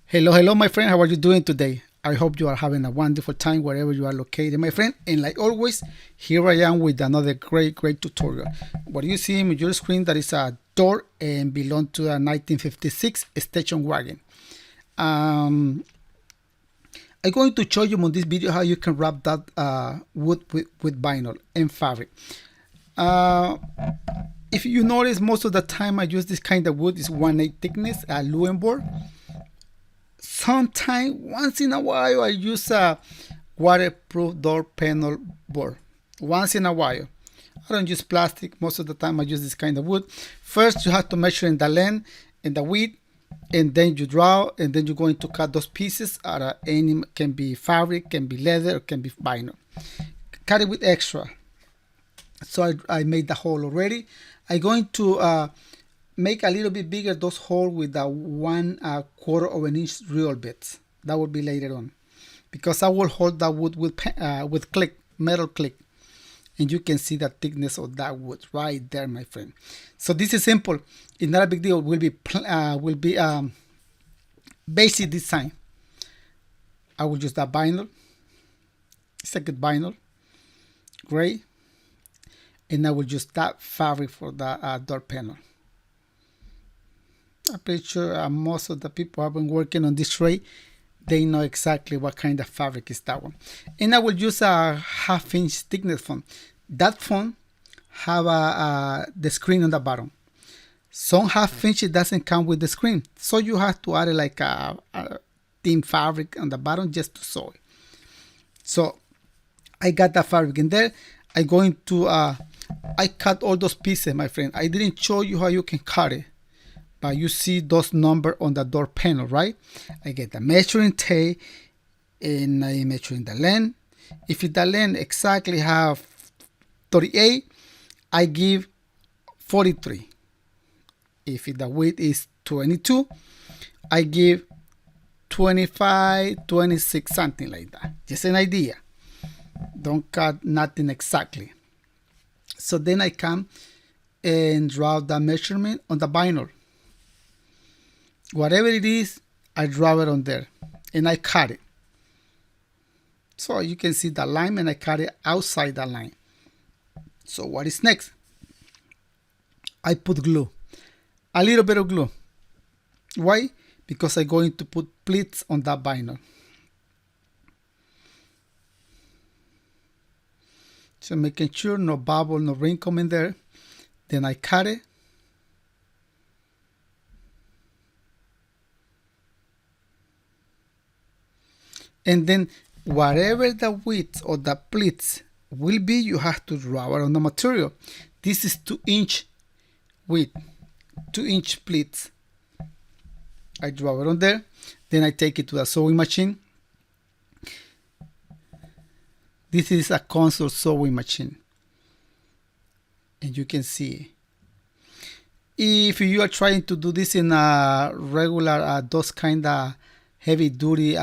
Hello, my friend. How are you doing today? I hope you are having a wonderful time wherever you are located, my friend. And like always, here I am with another great tutorial. What you see on your screen, that is a door and belong to a 1956 station wagon. I'm going to show you on this video how you can wrap that wood with vinyl and fabric. If you notice, most of the time I use this kind of wood is 1/8 thickness, aluminum board. Sometimes, once in a while, I use a waterproof door panel board. Once in a while. I don't use plastic. Most of the time I use this kind of wood. First, you have to measure in the length and the width, and then you draw, and then you're going to cut those pieces out of any, can be fabric, can be leather, or can be vinyl. Cut it with extra. So I made the hole already. I'm going to make a little bit bigger those holes with the 1/4 of an inch drill bits. That will be later on, because I will hold that wood with metal click, and you can see the thickness of that wood right there, my friend. So this is simple. It's not a big deal. Will be basic design. I will use that vinyl. It's a good vinyl, gray, and I will use that fabric for the door panel. I'm pretty sure most of the people who have been working on this tray, they know exactly what kind of fabric is that one. And I will use a 1/2 inch thickness foam. That foam have the screen on the bottom. Some 1/2 inch it doesn't come with the screen, so you have to add like a thin fabric on the bottom just to sew it. So I got that fabric in there. I'm going to I cut all those pieces, my friend. I didn't show you how you can cut it, but you see those numbers on the door panel, right? I get the measuring tape and I measuring the length. If the length exactly have 38, I give 43. If the width is 22, I give 25, 26, something like that. Just an idea. Don't cut nothing exactly. So then I come and draw the measurement on the vinyl. Whatever it is, I draw it on there and I cut it. So you can see the line, and I cut it outside the line. So what is next? I put glue, a little bit of glue. Why? Because I'm going to put pleats on that vinyl. So making sure no bubble, no wrinkle in there. Then I cut it. And then whatever the width of the pleats will be, you have to draw it on the material. This is 2-inch width, 2-inch pleats. I draw it on there. Then I take it to the sewing machine. This is a console sewing machine, and you can see. If you are trying to do this in a regular, those kind of heavy duty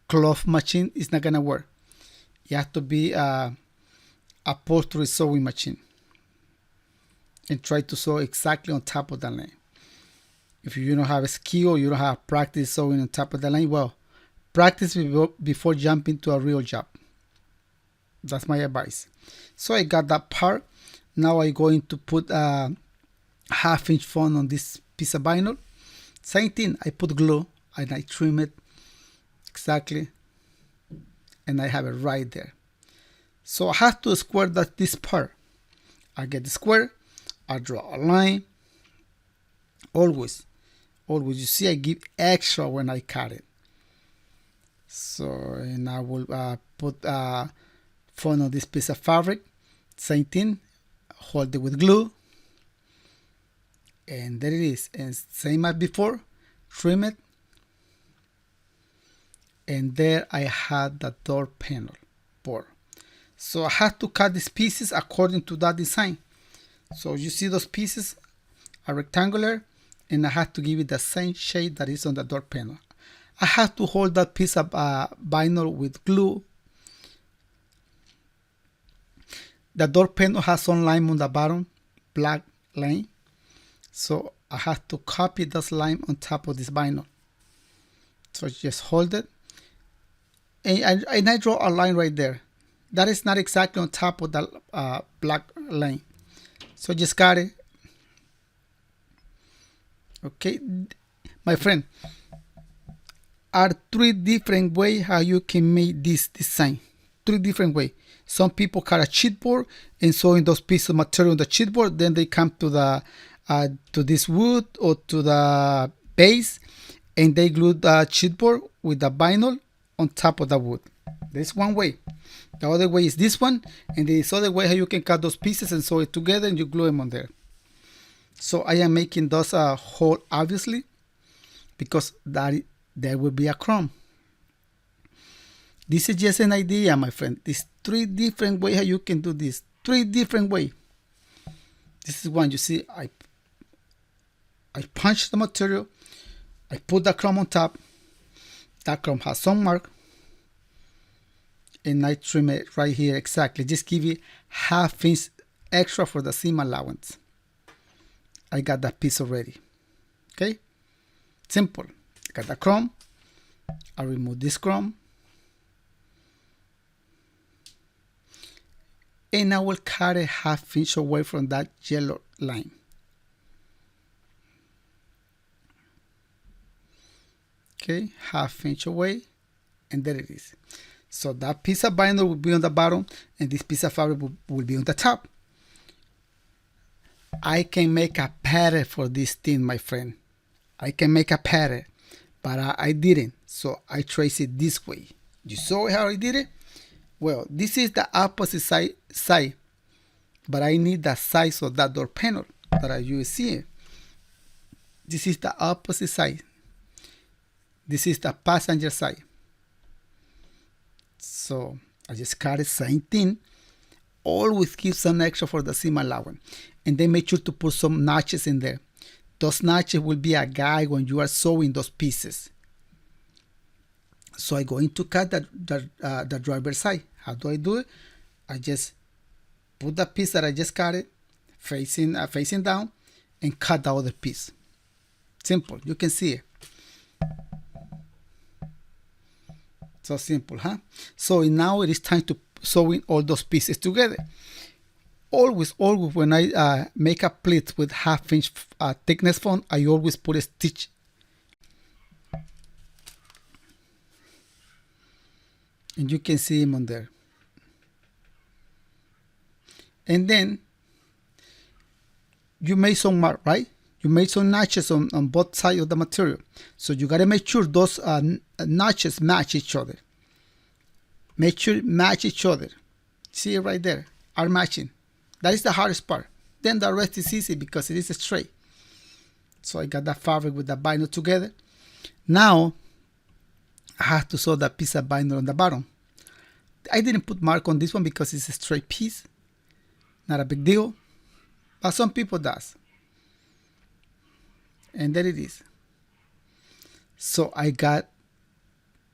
cloth machine, it's not gonna work. You have to be a upholstery sewing machine and try to sew exactly on top of the line. If you don't have a skill, you don't have practice sewing on top of the line, well, practice before jumping to a real job. That's my advice. So I got that part. Now I'm going to put a 1/2 inch foam on this piece of vinyl. Same thing, I put glue and I trim it exactly, and I have it right there. So I have to square this part. I get the square, I draw a line. Always you see I give extra when I cut it. So, and I will put foam on this piece of fabric. Same thing, hold it with glue, and there it is. And same as before, trim it, and there I had the door panel board. So I had to cut these pieces according to that design. So you see those pieces are rectangular, and I had to give it the same shape that is on the door panel. I have to hold that piece of vinyl with glue. The door panel has some line on the bottom, black line. So I have to copy this line on top of this vinyl. So just hold it, and I draw a line right there. That is not exactly on top of the black line. So just got it. Okay, my friend, are three different ways how you can make this design. Three different ways. Some people cut a chipboard and sewing those pieces of material on the chipboard. Then they come to the to this wood or to the base, and they glue the chipboard with the vinyl on top of the wood. That's one way. The other way is this one, and this other way how you can cut those pieces and sew it together and you glue them on there. So I am making those hole obviously because there will be a crumb. This is just an idea, my friend. There's three different ways how you can do this. Three different ways. This is one. You see, I punch the material. I put the crumb on top. That crumb has some mark. And I trim it right here exactly. Just give it ½ inch extra for the seam allowance. I got that piece already. Okay? Simple. I got the crumb. I remove this crumb. And I will cut it ½ inch away from that yellow line. Okay, ½ inch away, and there it is. So that piece of binder will be on the bottom, and this piece of fabric will be on the top. I can make a pattern for this thing, my friend. I can make a pattern, but I didn't. So I trace it this way. You saw how I did it? Well, this is the opposite side, but I need the size of that door panel that you see. This is the opposite side. This is the passenger side. So I just cut the same thing. Always keep some extra for the seam allowance. And then make sure to put some notches in there. Those notches will be a guide when you are sewing those pieces. So I'm going to cut the driver's side. How do I do it? I just put the piece that I just cut it facing down and cut the other piece. Simple. You can see it. So simple, huh? So now it is time to sew in all those pieces together. Always when I make a pleat with ½ inch thickness foam, I always put a stitch. And you can see him on there. And then you made some mark, right? You made some notches on both sides of the material. So you gotta make sure those notches match each other. Make sure it match each other. See it right there, are matching. That is the hardest part. Then the rest is easy because it is straight. So I got that fabric with the vinyl together. Now I have to sew that piece of vinyl on the bottom. I didn't put mark on this one because it's a straight piece. Not a big deal, but some people does. And there it is. So I got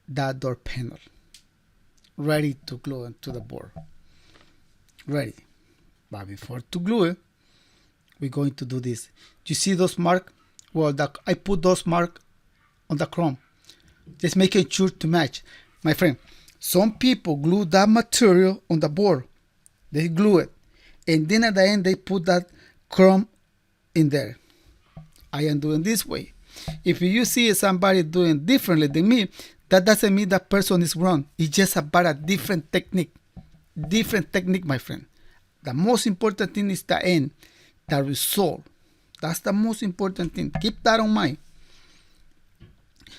that door panel ready to glue into the board. Ready. But before to glue it, we're going to do this. You see those marks? Well, I put those marks on the chrome. Just making sure to match. My friend, some people glue that material on the board. They glue it. And then at the end, they put that chrome in there. I am doing this way. If you see somebody doing differently than me, that doesn't mean that person is wrong. It's just about a different technique. Different technique, my friend. The most important thing is the end, the result. That's the most important thing. Keep that in mind.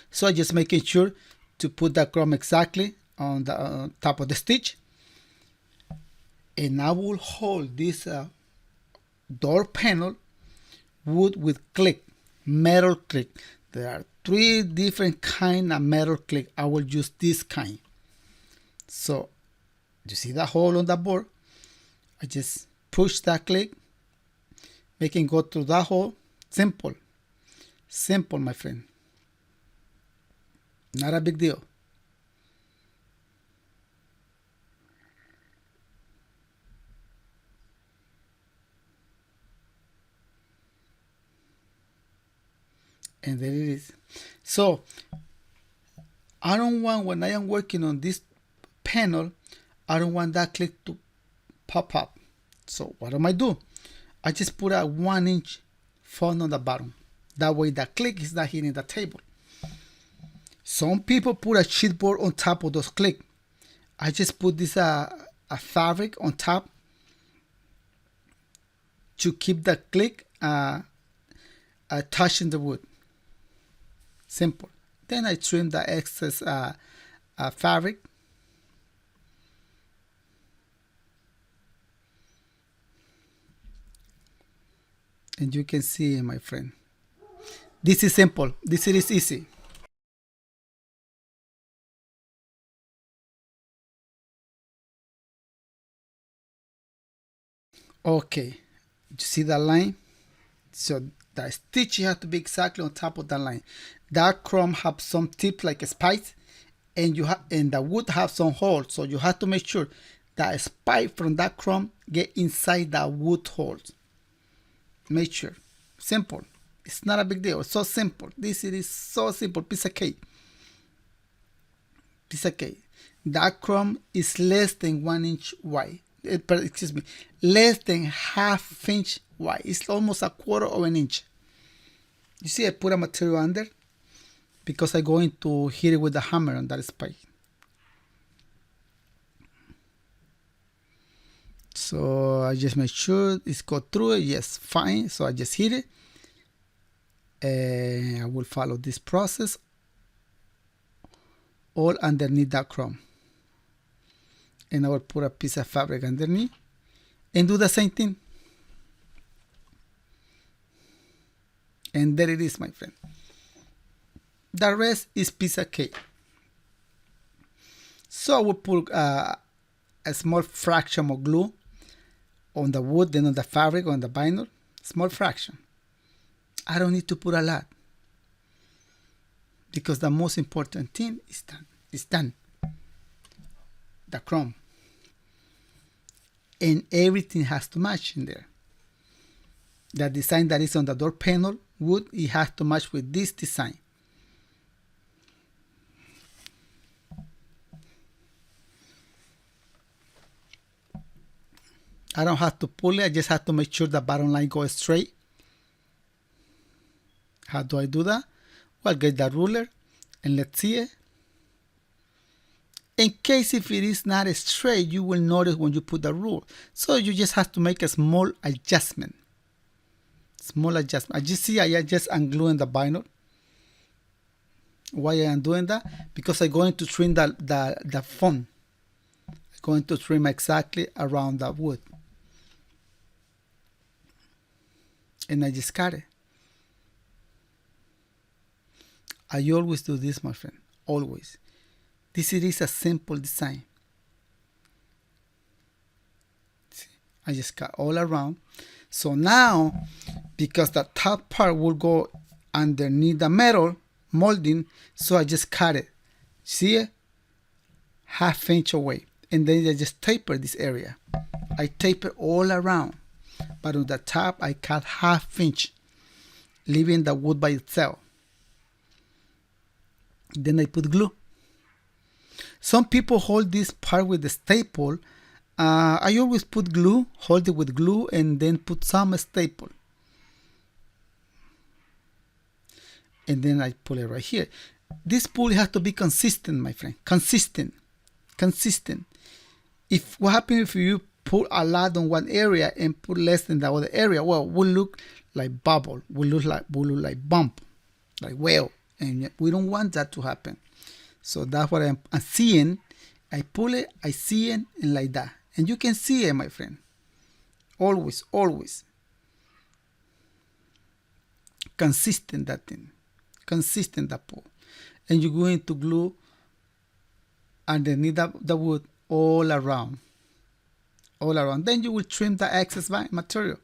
So just making sure to put the chrome exactly on the top of the stitch. And I will hold this door panel wood with click, metal click. There are 3 different kind of metal click. I will use this kind. So you see the hole on the board? I just push that click, making go through that hole. Simple. Simple, my friend. Not a big deal. And there it is. So I don't want, when I am working on this panel, I don't want that click to pop up. So what am I do? I just put a 1-inch font on the bottom. That way the click is not hitting the table. Some people put a chipboard on top of those click. I just put this a fabric on top to keep the click touching the wood. Simple. Then I trim the excess fabric. And you can see, my friend, this is simple. This is easy. Okay, you see that line? So the stitch has to be exactly on top of that line. That chrome have some tip like a spice, and the wood have some holes. So you have to make sure that spice from that chrome get inside the wood holes. Make sure. Simple. It's not a big deal. It's so simple. This is so simple. Piece of cake. Piece of cake. That chrome is less than 1 inch wide. Excuse me, less than ½ inch wide. It's almost a quarter of an inch. You see, I put a material under because I'm going to hit it with the hammer on that spike. So I just make sure it's go through it. Yes, fine. So I just hit it. And I will follow this process all underneath that chrome. And I will put a piece of fabric underneath and do the same thing. And there it is, my friend. The rest is piece of cake. So I will put a small fraction of glue on the wood, then on the fabric, on the vinyl. Small fraction. I don't need to put a lot because the most important thing is done. It's done. The chrome, and everything has to match in there. The design that is on the door panel wood, it has to match with this design. I don't have to pull it. I just have to make sure the bottom line goes straight. How do I do that? Well, get the ruler and let's see it. In case if it is not straight, you will notice when you put the rule. So you just have to make a small adjustment. Small adjustment. As you see, I just ungluing the vinyl. Why I am doing that? Because I'm going to trim the font. I'm going to trim exactly around the wood. And I just cut it. I always do this, my friend. Always. This is a simple design. See, I just cut all around. So now, because the top part will go underneath the metal molding, so I just cut it. See it? ½ inch away. And then I just taper this area. I taper all around. But on the top, I cut ½ inch, leaving the wood by itself. Then I put glue. Some people hold this part with the staple. I always put glue, hold it with glue, and then put some staple. And then I pull it right here. This pull has to be consistent, my friend. Consistent. If what happens if you put a lot on one area and put less in the other area? Well, will look like bubble. Will look like bump, like whale, and we don't want that to happen. So that's what I'm seeing. I pull it, I see it, and like that. And you can see it, my friend. Always. Consistent that thing. Consistent that pull. And you're going to glue underneath the wood all around. Then you will trim the excess material.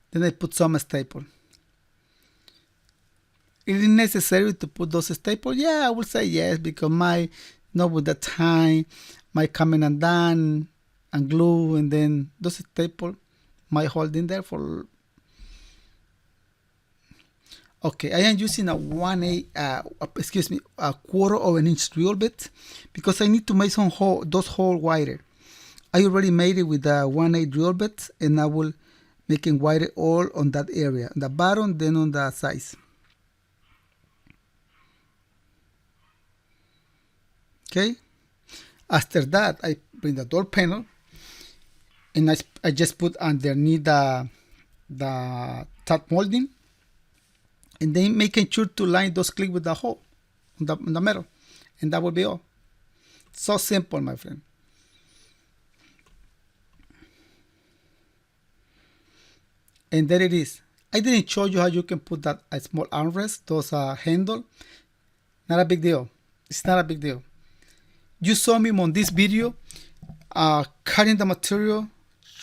Then I put some staple. Is it necessary to put those staples? Yeah, I would say yes, because my not with the time might come in and done and glue, and then those staple might hold in there for. Okay, I am using a a quarter of an inch drill bit because I need to make some hole, those holes wider. I already made it with a 1/8 drill bit, and I will make it wider all on that area, the bottom, then on the sides. Okay, after that I bring the door panel, and I just put underneath the top molding, and then making sure to line those clips with the hole on the metal, and that will be all. So simple, my friend. And there it is. I didn't show you how you can put that a small armrest, those handle. Not a big deal. It's not a big deal. You saw me on this video cutting the material,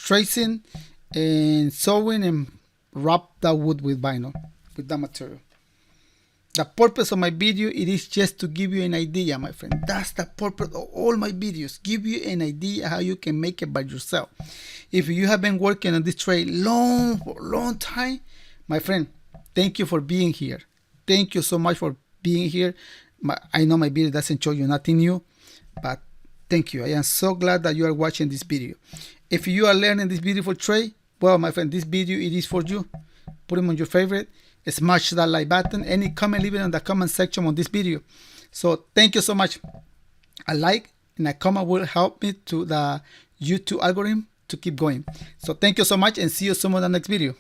tracing, and sewing, and wrap the wood with vinyl with the material. The purpose of my video, it is just to give you an idea, my friend. That's the purpose of all my videos. Give you an idea how you can make it by yourself. If you have been working on this trade long time, my friend, thank you for being here. Thank you so much for being here. I know my video doesn't show you nothing new, but thank you. I am so glad that you are watching this video. If you are learning this beautiful trade, well, my friend, this video, it is for you. Put them on your favorite. Smash that like button. Any comment, leave it in the comment section on this video. So thank you so much. A like and a comment will help me to the YouTube algorithm to keep going. So thank you so much, and see you soon on the next video.